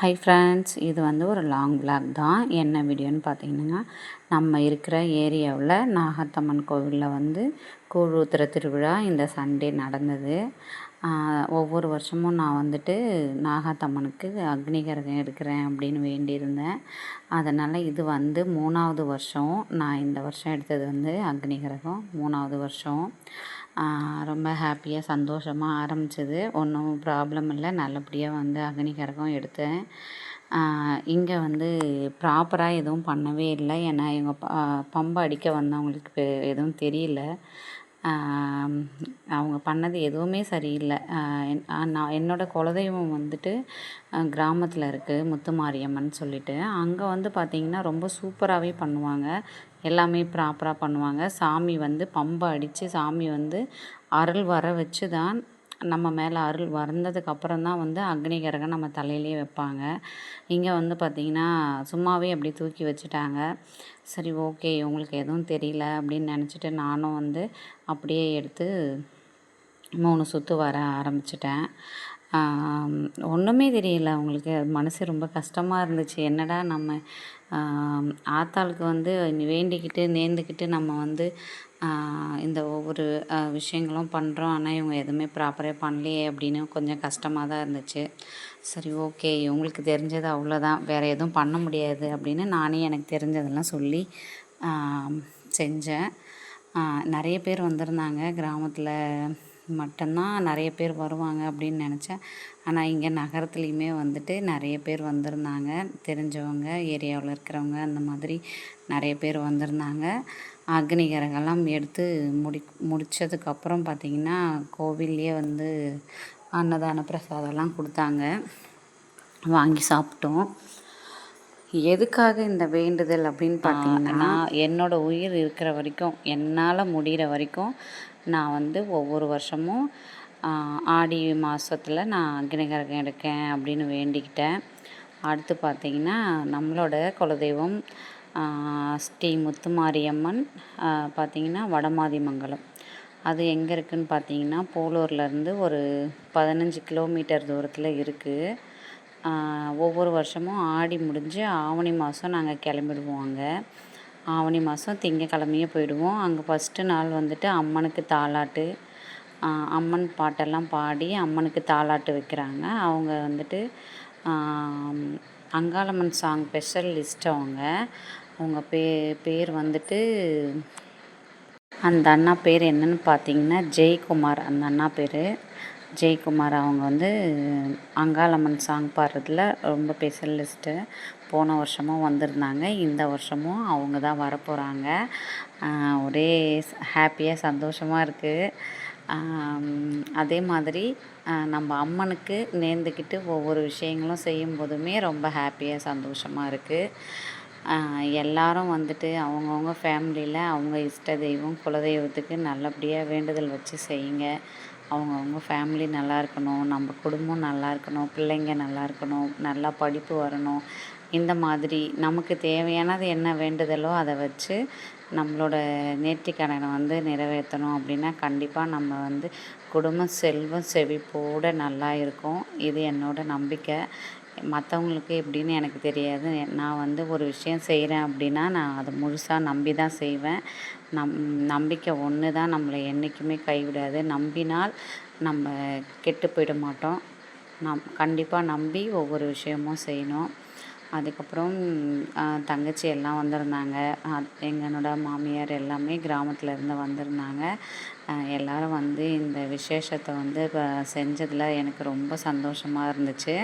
Hi friends, இது ஒரு long vlog தான். என்ன வீடியோன்னு பார்த்தீங்கன்னா, நம்ம இருக்கிற ஏரியாவில் நாகாத்தம்மன் கோவிலில் கூழ் ஊத்துற திருவிழா இந்த சண்டே நடந்தது. ஒவ்வொரு வருஷமும் நான் நாகாத்தம்மனுக்கு அக்னிகரகம் எடுக்கிறேன் அப்படின்னு வேண்டியிருந்தேன். அதனால் இது 3வது வருஷம். நான் இந்த வருஷம் எடுத்தது அக்னிகரகம் 3வது வருஷம். ரொம்ப ஹாப்பியாக சந்தோஷமாக ஆரம்பிச்சது. ஒன்றும் ப்ராப்ளம் இல்லை, நல்லபடியாக அக்னிகரகம் எடுத்தேன். இங்கே ப்ராப்பராக எதுவும் பண்ணவே இல்லை. ஏன்னா எங்கள் பம்பை அடிக்க வந்தவங்களுக்கு எதுவும் தெரியல. அவங்க பண்ணது எதுவுமே சரியில்லை. நான் என்னோடய குலதெய்வம் கிராமத்தில் இருக்குது, முத்துமாரியம்மன் சொல்லிட்டு. அங்கே பார்த்திங்கன்னா ரொம்ப சூப்பராகவே பண்ணுவாங்க. எல்லாமே ப்ராப்பராக பண்ணுவாங்க. சாமி பம்பை அடித்து சாமி அருள் வர வச்சு தான் நம்ம மேலே அருள் வந்ததுக்கப்புறம் தான் அக்னிகரகம் நம்ம தலையிலே வைப்பாங்க. இங்கே பார்த்திங்கன்னா சும்மாவே அப்படி தூக்கி வச்சுட்டாங்க. சரி, ஓகே, உங்களுக்கு எதுவும் தெரியல அப்படின்னு நினச்சிட்டு நானும் அப்படியே எடுத்து 3 சுற்று வர ஆரம்பிச்சிட்டேன். ஒன்றுமே தெரியல அவங்களுக்கு. மனசு ரொம்ப கஷ்டமாக இருந்துச்சு. என்னடா நம்ம ஆத்தாளுக்கு வேண்டிக்கிட்டு நேர்ந்துக்கிட்டு நம்ம இந்த ஒவ்வொரு விஷயங்களும் பண்ணுறோம். ஆனால் இவங்க எதுவுமே ப்ராப்பராக பண்ணலையே அப்படின்னு கொஞ்சம் கஷ்டமாக தான் இருந்துச்சு. சரி, ஓகே, இவங்களுக்கு தெரிஞ்சது அவ்வளோதான், வேறு எதுவும் பண்ண முடியாது அப்படின்னு நானே எனக்கு தெரிஞ்சதெல்லாம் சொல்லி செஞ்சேன். நிறைய பேர் வந்திருந்தாங்க. கிராமத்தில் மட்டும்தான் நிறைய பேர் வருவாங்க அப்படின்னு நினச்சேன். ஆனால் இங்கே நகரத்துலேயுமே நிறைய பேர் வந்திருந்தாங்க. தெரிஞ்சவங்க, ஏரியாவில் இருக்கிறவங்க, அந்த மாதிரி நிறைய பேர் வந்திருந்தாங்க. அக்னிகரகெல்லாம் எடுத்து முடித்ததுக்கப்புறம் பார்த்திங்கன்னா கோவில்லையே அன்னதான பிரசாதம்லாம் கொடுத்தாங்க. வாங்கி சாப்பிட்டோம். எதுக்காக இந்த வேண்டுதல் அப்படின்னு பார்த்தீங்கன்னா, என்னோடய உயிர் இருக்கிற வரைக்கும், என்னால் முடிகிற வரைக்கும் நான் ஒவ்வொரு வருஷமும் ஆடி மாதத்தில் நான் அக்னிகரகம் எடுக்கேன் அப்படின்னு வேண்டிக்கிட்டேன். அடுத்து பார்த்திங்கன்னா, நம்மளோட குலதெய்வம் ஸ்ரீ முத்துமாரியம்மன் பார்த்திங்கன்னா வடமாதிமங்கலம். அது எங்கே இருக்குதுன்னு பார்த்தீங்கன்னா, போலூர்லேருந்து ஒரு 15 கிலோமீட்டர் தூரத்தில் இருக்குது. ஒவ்வொரு வருஷமும் ஆடி முடிஞ்சு ஆவணி மாதம் நாங்கள் கிளம்பிடுவோம். அங்கே ஆவணி மாதம் திங்கக்கிழமையே போயிடுவோம். அங்கே ஃபஸ்ட்டு நாள் அம்மனுக்கு தாலாட்டு, அம்மன் பாட்டெல்லாம் பாடி அம்மனுக்கு தாலாட்டு வைக்கிறாங்க. அவங்க அங்காளம்மன் சாங் ஸ்பெஷலிஸ்ட். அவங்க பேர் அந்த அண்ணா பேர் என்னன்னு பார்த்தீங்கன்னா ஜெயக்குமார். அந்த அண்ணா பேர் ஜெயக்குமார். அவங்க அங்காளம்மன் சாங் பாடுறதுல ரொம்ப ஸ்பெஷலிஸ்ட்டு. போன வருஷமும் வந்திருந்தாங்க. இந்த வருஷமும் அவங்க தான் வரப்போகிறாங்க. ஒரே ஹாப்பியாக சந்தோஷமாக இருக்குது. அதே மாதிரி நம்ம அம்மனுக்கு நேர்ந்துக்கிட்டு ஒவ்வொரு விஷயங்களும் செய்யும்போதுமே ரொம்ப ஹாப்பியாக சந்தோஷமாக இருக்குது. எல்லாரும் அவங்கவுங்க ஃபேமிலியில் அவங்க இஷ்ட தெய்வம், குலதெய்வத்துக்கு நல்லபடியாக வேண்டுதல் வச்சு செய்யுங்க. அவங்கவுங்க ஃபேமிலி நல்லா இருக்கணும், நம்ம குடும்பம் நல்லா இருக்கணும், பிள்ளைங்க நல்லா இருக்கணும், நல்லா படிப்பு வரணும். இந்த மாதிரி நமக்கு தேவையானது என்ன வேண்டுதலோ அதை வச்சு நம்மளோட நேர்த்திக்கடனை நிறைவேற்றணும். அப்படின்னா கண்டிப்பாக நம்ம குடும்பம் செல்வம் செழிப்போடு நல்லா இருக்கும். இது என்னோடய நம்பிக்கை. மற்றவங்களுக்கு எப்படின்னு எனக்கு தெரியாது. நான் ஒரு விஷயம் செய்கிறேன் அப்படின்னா நான் அதை முழுசாக நம்பி தான் செய்வேன். நம்பிக்கை ஒன்று தான் நம்மளை என்றைக்குமே கைவிடாது. நம்பினால் நம்ம கெட்டு போயிட மாட்டோம். கண்டிப்பாக நம்பி ஒவ்வொரு விஷயமும் செய்யணும். அதுக்கப்புறம் தங்கச்சி எல்லாம் வந்திருந்தாங்க. என்னோட மாமியார் எல்லாமே கிராமத்துலேருந்து வந்திருந்தாங்க. எல்லோரும் இந்த விசேஷத்தை இப்போ செஞ்சதில் எனக்கு ரொம்ப சந்தோஷமாக இருந்துச்சு.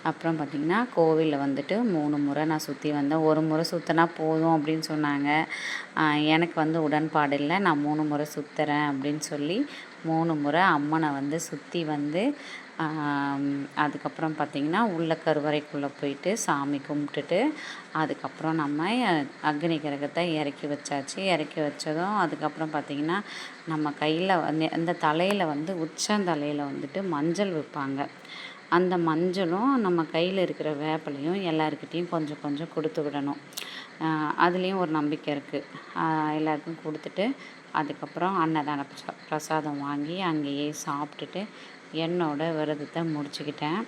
அப்புறம் பார்த்திங்கன்னா கோவிலில் 3 முறை நான் சுற்றி வந்தேன். ஒரு முறை சுற்றினா போதும் அப்படின்னு சொன்னாங்க. எனக்கு உடன்பாடு இல்லை. நான் 3 முறை சுற்றுறேன் அப்படின்னு சொல்லி 3 முறை அம்மனை சுற்றி அதுக்கப்புறம் பார்த்திங்கன்னா உள்ள கருவறைக்குள்ளே போயிட்டு சாமி கும்பிட்டுட்டு அதுக்கப்புறம் நம்ம அக்னிகரகத்தை இறக்கி வச்சாச்சு. இறக்கி வச்சதும் அதுக்கப்புறம் பார்த்திங்கன்னா நம்ம கையில் அந்த தலையில் உச்சந்தலையில் மஞ்சள் வைப்பாங்க. அந்த மஞ்சளும் நம்ம கையில் இருக்கிற வேப்பிலையும் எல்லாருக்கிட்டேயும் கொஞ்சம் கொஞ்சம் கொடுத்து விடணும். அதுலேயும் ஒரு நம்பிக்கை இருக்குது. எல்லாருக்கும் கொடுத்துட்டு அதுக்கப்புறம் அன்னதான பிரசாதம் வாங்கி அங்கேயே சாப்பிட்டுட்டு என்னோடய விரதத்தை முடிச்சுக்கிட்டேன்.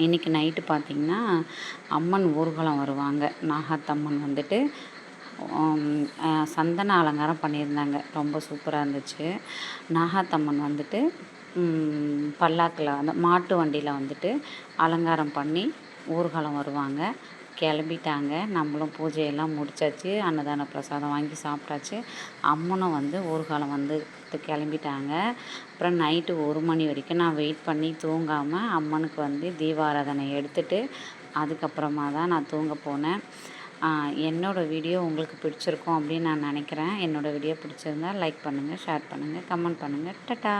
இன்றைக்கி நைட்டு பார்த்திங்கன்னா அம்மன் ஊர்வலம் வருவாங்க. நாகாத்தம்மன் வந்துட்டு சந்தன அலங்காரம் பண்ணியிருந்தாங்க. ரொம்ப சூப்பராக இருந்துச்சு. நாகாத்தம்மன் வந்துட்டு பல்லாக்கில் அந்த மாட்டு வண்டியில் வந்துட்டு அலங்காரம் பண்ணி ஊர்வலம் வருவாங்க. கிளம்பிட்டாங்க. நம்மளும் பூஜையெல்லாம் முடித்தாச்சு. அன்னதான பிரசாதம் வாங்கி சாப்பிட்டாச்சு. அம்மனும் வந்து ஊர்வலம் வந்து கிளம்பிட்டாங்க. அப்புறம் நைட்டு 1 மணி வரைக்கும் நான் வெயிட் பண்ணி தூங்காமல் அம்மனுக்கு வந்து தீபாராதனை எடுத்துகிட்டு அதுக்கப்புறமா தான் நான் தூங்க போனேன். என்னோடய வீடியோ உங்களுக்கு பிடிச்சிருக்கும் அப்படின்னு நான் நினைக்கிறேன். என்னோடய வீடியோ பிடிச்சிருந்தா லைக் பண்ணுங்கள், ஷேர் பண்ணுங்கள், கமெண்ட் பண்ணுங்கள். டாட்டா.